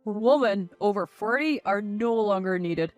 Women over 40 are no longer needed.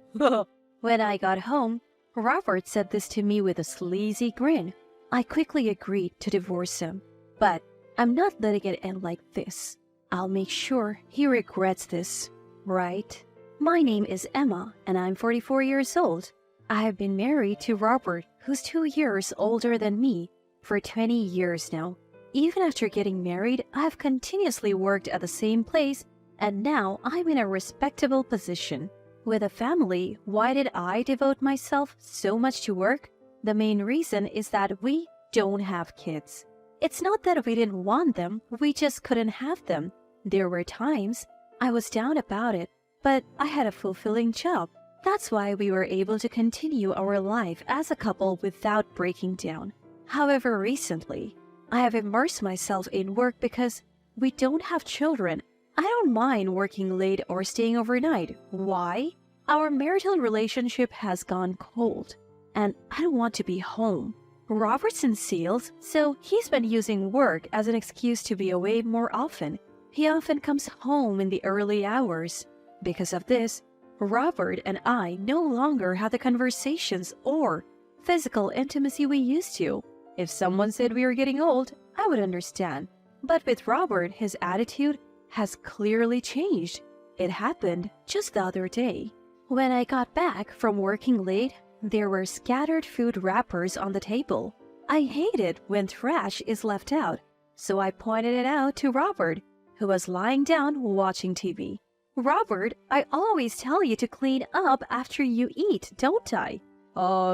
When I got home, Robert said this to me with a sleazy grin. I quickly agreed to divorce him, but I'm not letting it end like this. I'll make sure he regrets this, right? My name is Emma, and I'm 44 years old. I have been married to Robert, who's 2 years older than me, for 20 years now. Even after getting married, I've continuously worked at the same place, and now I'm in a respectable position. With a family, why did I devote myself so much to work? The main reason is that we don't have kids. It's not that we didn't want them, we just couldn't have them. There were times I was down about it, but I had a fulfilling job. That's why we were able to continue our life as a couple without breaking down. However, recently, I have immersed myself in work because we don't have children. I don't mind working late or staying overnight. Why? Our marital relationship has gone cold, and I don't want to be home. Robert's in sales, so he's been using work as an excuse to be away more often. He often comes home in the early hours. Because of this, Robert and I no longer have the conversations or physical intimacy we used to. If someone said we were getting old, I would understand. But with Robert, his attitude has clearly changed. It happened just the other day. When I got back from working late, there were scattered food wrappers on the table. I hate it when trash is left out, so I pointed it out to Robert, who was lying down watching TV. Robert, I always tell you to clean up after you eat, don't I?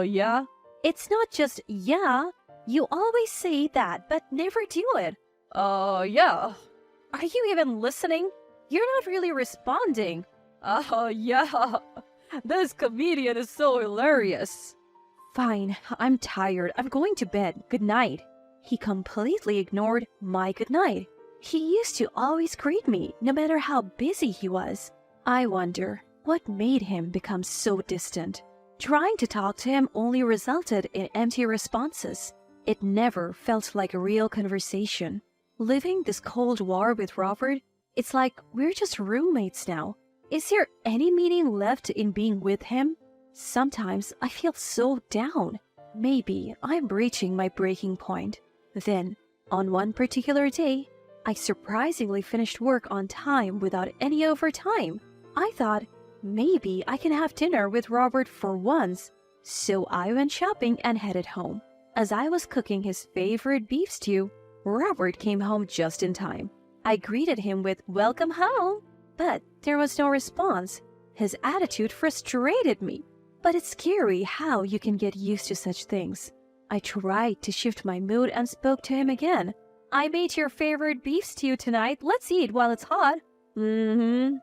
Yeah? It's not just yeah. You always say that, but never do it. Yeah. Are you even listening? You're not really responding. Yeah. This comedian is so hilarious. Fine, I'm tired. I'm going to bed. Good night. He completely ignored my good night. He used to always greet me, no matter how busy he was. I wonder what made him become so distant. Trying to talk to him only resulted in empty responses. It never felt like a real conversation. Living this Cold War with Robert, it's like we're just roommates now. Is there any meaning left in being with him? Sometimes I feel so down. Maybe I'm reaching my breaking point. Then, on one particular day, I surprisingly finished work on time without any overtime. I thought maybe I can have dinner with Robert for once. So I went shopping and headed home. As I was cooking his favorite beef stew, Robert came home just in time. I greeted him with "Welcome home," but there was no response. His attitude frustrated me. But it's scary how you can get used to such things. I tried to shift my mood and spoke to him again. "I made your favorite beef stew tonight. Let's eat while it's hot." Mm-hmm.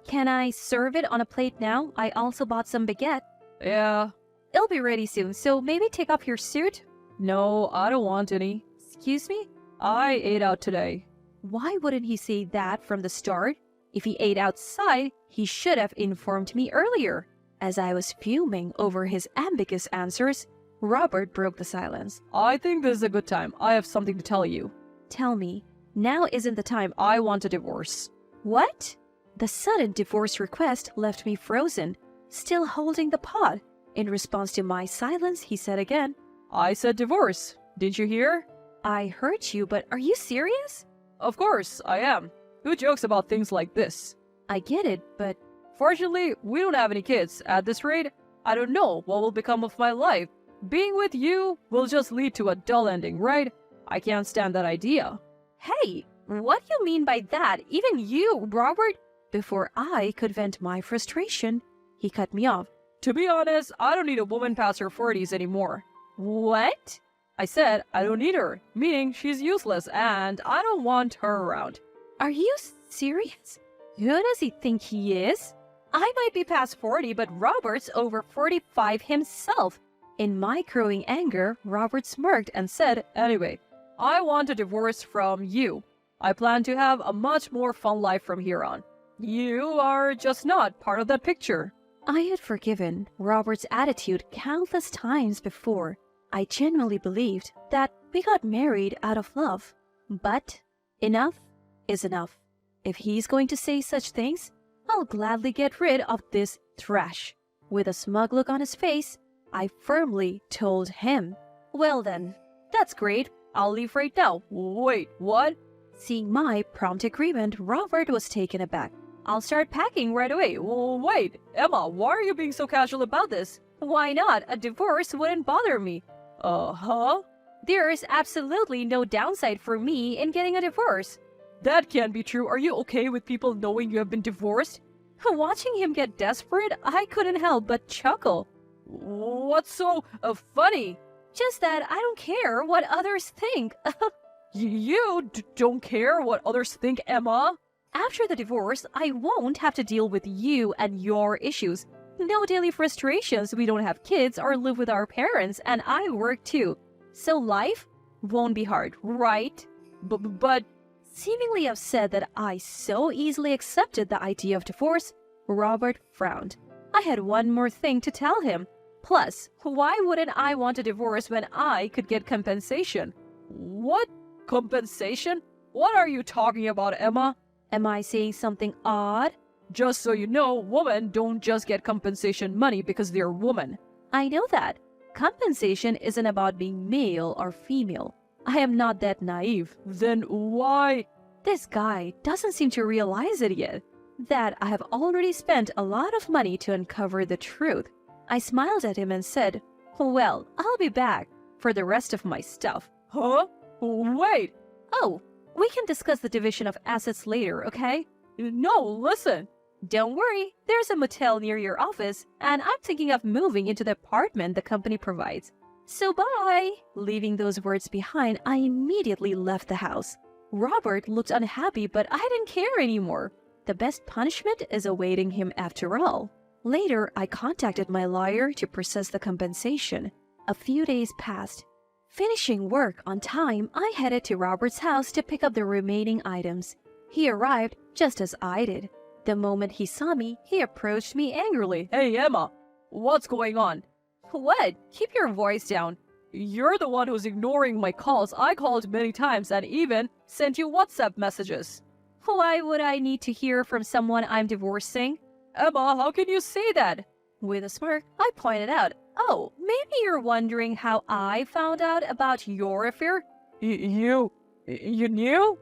Can I serve it on a plate now? I also bought some baguette. Yeah. It'll be ready soon, so maybe take off your suit. No, I don't want any. Excuse me? I ate out today. Why wouldn't he say that from the start? If he ate outside, he should have informed me earlier. As I was fuming over his ambiguous answers, Robert broke the silence. I think this is a good time. I have something to tell you. Tell me, now isn't the time. I want a divorce. What? The sudden divorce request left me frozen, still holding the pot. In response to my silence, he said again, I said divorce. Didn't you hear? I heard you, but are you serious? Of course, I am. Who jokes about things like this? I get it, but fortunately, we don't have any kids. At this rate, I don't know what will become of my life. Being with you will just lead to a dull ending, right? I can't stand that idea. Hey, what do you mean by that? Even you, Robert? Before I could vent my frustration, he cut me off. To be honest, I don't need a woman past her 40s anymore. What? I said I don't need her, meaning she's useless and I don't want her around. Are you serious? Who does he think he is? I might be past 40, but Robert's over 45 himself. In my growing anger, Robert smirked and said, Anyway, I want a divorce from you. I plan to have a much more fun life from here on. You are just not part of that picture. I had forgiven Robert's attitude countless times before. I genuinely believed that we got married out of love. But enough is enough. If he's going to say such things, I'll gladly get rid of this trash. With a smug look on his face, I firmly told him. Well then, that's great. I'll leave right now. Wait, what? Seeing my prompt agreement, Robert was taken aback. I'll start packing right away. Wait, Emma, why are you being so casual about this? Why not? A divorce wouldn't bother me. Huh? There is absolutely no downside for me in getting a divorce. That can't be true. Are you okay with people knowing you have been divorced? Watching him get desperate, I couldn't help but chuckle. What's so funny? Just that I don't care what others think. You don't care what others think, Emma? After the divorce, I won't have to deal with you and your issues. No daily frustrations, we don't have kids or live with our parents, and I work too. So life won't be hard, right? But seemingly upset that I so easily accepted the idea of divorce, Robert frowned. I had one more thing to tell him. Plus, why wouldn't I want a divorce when I could get compensation? What? Compensation? What are you talking about, Emma? Am I saying something odd? Just so you know, women don't just get compensation money because they're women. I know that. Compensation isn't about being male or female. I am not that naive. Then why? This guy doesn't seem to realize it yet. That I have already spent a lot of money to uncover the truth. I smiled at him and said, well, I'll be back for the rest of my stuff. Huh? Wait! Oh, we can discuss the division of assets later, okay? No, listen. Don't worry, there's a motel near your office, and I'm thinking of moving into the apartment the company provides. So bye! Leaving those words behind, I immediately left the house. Robert looked unhappy, but I didn't care anymore. The best punishment is awaiting him after all. Later, I contacted my lawyer to process the compensation. A few days passed. Finishing work on time, I headed to Robert's house to pick up the remaining items. He arrived just as I did. The moment he saw me, he approached me angrily. Hey, Emma, what's going on? What? Keep your voice down. You're the one who's ignoring my calls. I called many times and even sent you WhatsApp messages. Why would I need to hear from someone I'm divorcing? Emma, how can you say that? With a smirk, I pointed out, oh, maybe you're wondering how I found out about your affair? You knew?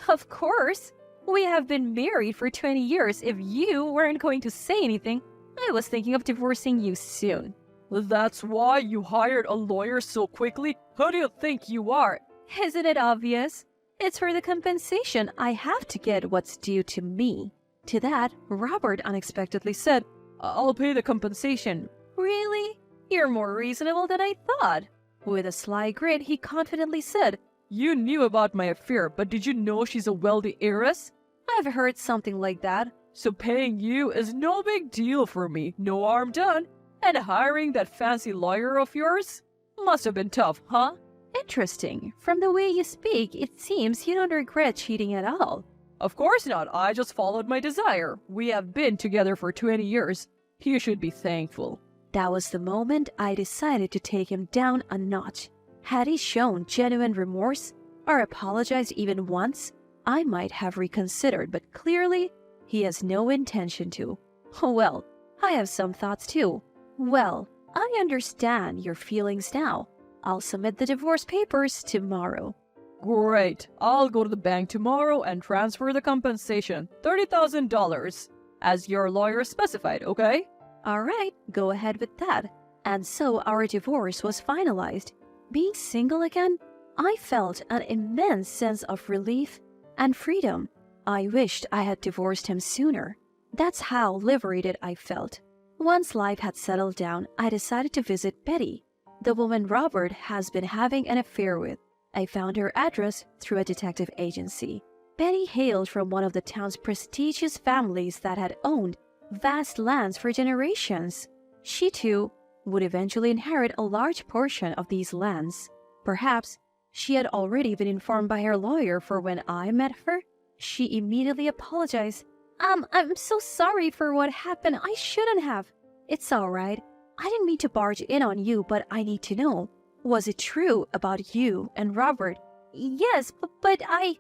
Of course. We have been married for 20 years. If you weren't going to say anything, I was thinking of divorcing you soon. That's why you hired a lawyer so quickly? Who do you think you are? Isn't it obvious? It's for the compensation. I have to get what's due to me. To that, Robert unexpectedly said, I'll pay the compensation. Really? You're more reasonable than I thought. With a sly grin, he confidently said, You knew about my affair, but did you know she's a wealthy heiress? I've heard something like that. So paying you is no big deal for me. No harm done. And hiring that fancy lawyer of yours? Must have been tough, huh? Interesting. From the way you speak, it seems you don't regret cheating at all. Of course not. I just followed my desire. We have been together for 20 years. You should be thankful. That was the moment I decided to take him down a notch. Had he shown genuine remorse or apologized even once, I might have reconsidered, but clearly, he has no intention to. Well, I have some thoughts too. Well, I understand your feelings now. I'll submit the divorce papers tomorrow. Great. I'll go to the bank tomorrow and transfer the compensation, $30,000, as your lawyer specified, okay? All right, go ahead with that. And so our divorce was finalized. Being single again, I felt an immense sense of relief and freedom. I wished I had divorced him sooner. That's how liberated I felt. Once life had settled down, I decided to visit Betty, the woman Robert has been having an affair with. I found her address through a detective agency. Betty hailed from one of the town's prestigious families that had owned vast lands for generations. She too would eventually inherit a large portion of these lands. Perhaps she had already been informed by her lawyer, for when I met her, she immediately apologized. I'm so sorry for what happened. I shouldn't have. It's all right. I didn't mean to barge in on you, but I need to know. Was it true about you and Robert? Yes, but I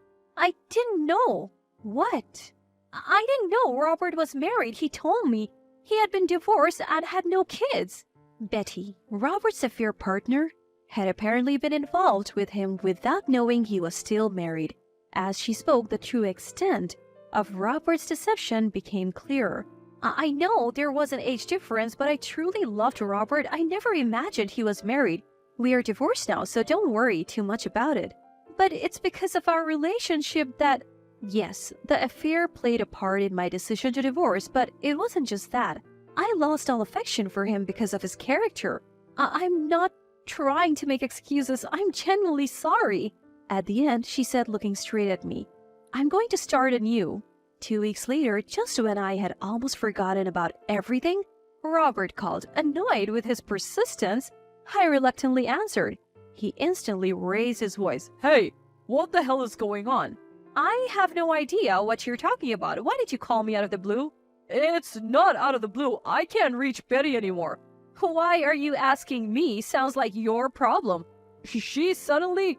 didn't know. What? I didn't know Robert was married. He told me he had been divorced and had no kids. Betty, Robert's affair partner, had apparently been involved with him without knowing he was still married. As she spoke, the true extent of Robert's deception became clearer. I know there was an age difference, but I truly loved Robert. I never imagined he was married. We are divorced now, so don't worry too much about it. But it's because of our relationship that... Yes, the affair played a part in my decision to divorce, but it wasn't just that. I lost all affection for him because of his character. I'm not trying to make excuses. I'm genuinely sorry. At the end, she said, looking straight at me, I'm going to start anew. 2 weeks later, just when I had almost forgotten about everything, Robert called. Annoyed with his persistence, I reluctantly answered. He instantly raised his voice. Hey, what the hell is going on? I have no idea what you're talking about. Why did you call me out of the blue? It's not out of the blue. I can't reach Betty anymore. Why are you asking me? Sounds like your problem. She suddenly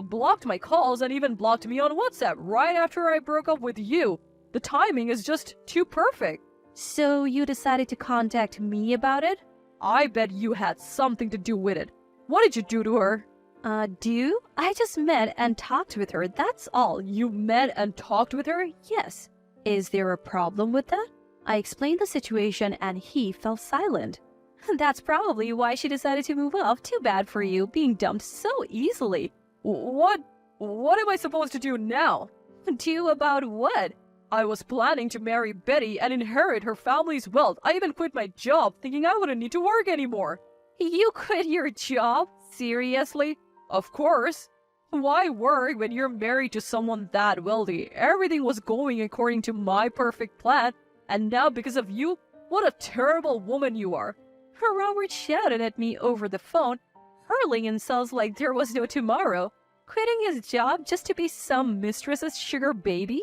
blocked my calls and even blocked me on WhatsApp right after I broke up with you. The timing is just too perfect. So you decided to contact me about it? I bet you had something to do with it. What did you do to her? Do? I just met and talked with her, that's all. You met and talked with her? Yes. Is there a problem with that? I explained the situation and he fell silent. That's probably why she decided to move off. Too bad for you, being dumped so easily. What am I supposed to do now? Do about what? I was planning to marry Betty and inherit her family's wealth. I even quit my job thinking I wouldn't need to work anymore. You quit your job? Seriously? Of course. Why work when you're married to someone that wealthy? Everything was going according to my perfect plan, and now because of you, what a terrible woman you are. Robert shouted at me over the phone, hurling insults like there was no tomorrow. Quitting his job just to be some mistress's sugar baby?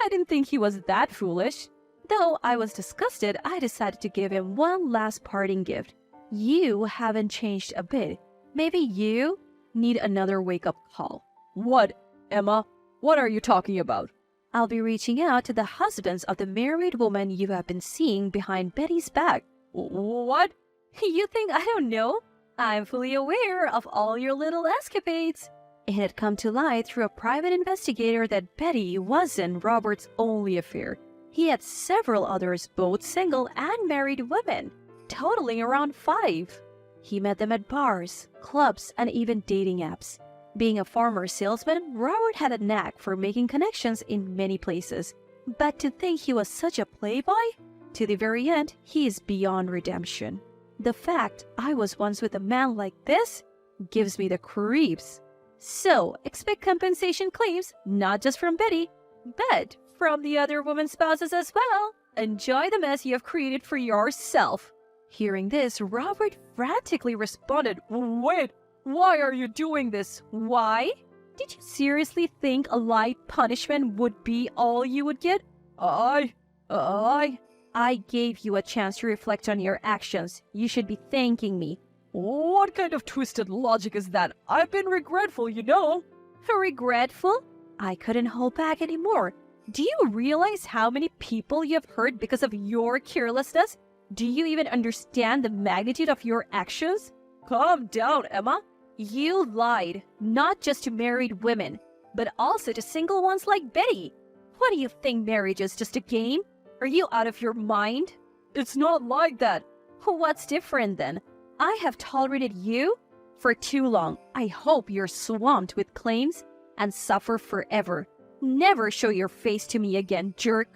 I didn't think he was that foolish. Though I was disgusted, I decided to give him one last parting gift. You haven't changed a bit. Maybe you need another wake-up call. What, Emma? What are you talking about? I'll be reaching out to the husbands of the married woman you have been seeing behind Betty's back. What? You think I don't know? I'm fully aware of all your little escapades. It had come to light through a private investigator that Betty wasn't Robert's only affair. He had several others, both single and married women, totaling around 5. He met them at bars, clubs, and even dating apps. Being a former salesman, Robert had a knack for making connections in many places. But to think he was such a playboy? To the very end, he is beyond redemption. The fact I was once with a man like this gives me the creeps. So, expect compensation claims, not just from Betty, but from the other woman's spouses as well. Enjoy the mess you have created for yourself. Hearing this, Robert frantically responded, Wait, why are you doing this? Why? Did you seriously think a light punishment would be all you would get? I gave you a chance to reflect on your actions. You should be thanking me. What kind of twisted logic is that? I've been regretful, you know. Regretful? I couldn't hold back anymore. Do you realize how many people you have hurt because of your carelessness? Do you even understand the magnitude of your actions? Calm down, Emma. You lied, not just to married women, but also to single ones like Betty. What do you think marriage is, just a game? Are you out of your mind? It's not like that. What's different then? I have tolerated you for too long. I hope you're swamped with claims and suffer forever. Never show your face to me again, jerk.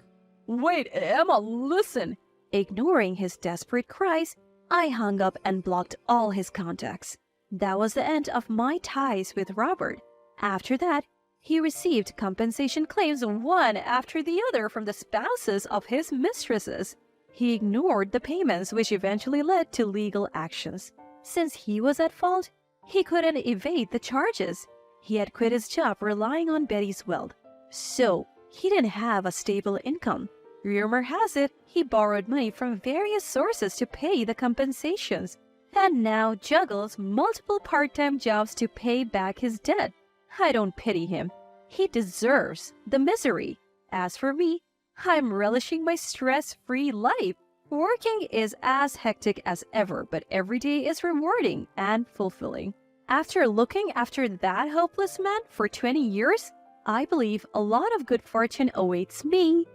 Wait, Emma, listen. Ignoring his desperate cries, I hung up and blocked all his contacts. That was the end of my ties with Robert. After that, he received compensation claims one after the other from the spouses of his mistresses. He ignored the payments, which eventually led to legal actions. Since he was at fault, he couldn't evade the charges. He had quit his job relying on Betty's wealth, so he didn't have a stable income. Rumor has it he borrowed money from various sources to pay the compensations, and now juggles multiple part-time jobs to pay back his debt. I don't pity him. He deserves the misery. As for me, I'm relishing my stress-free life. Working is as hectic as ever, but every day is rewarding and fulfilling. After looking after that hopeless man for 20 years, I believe a lot of good fortune awaits me.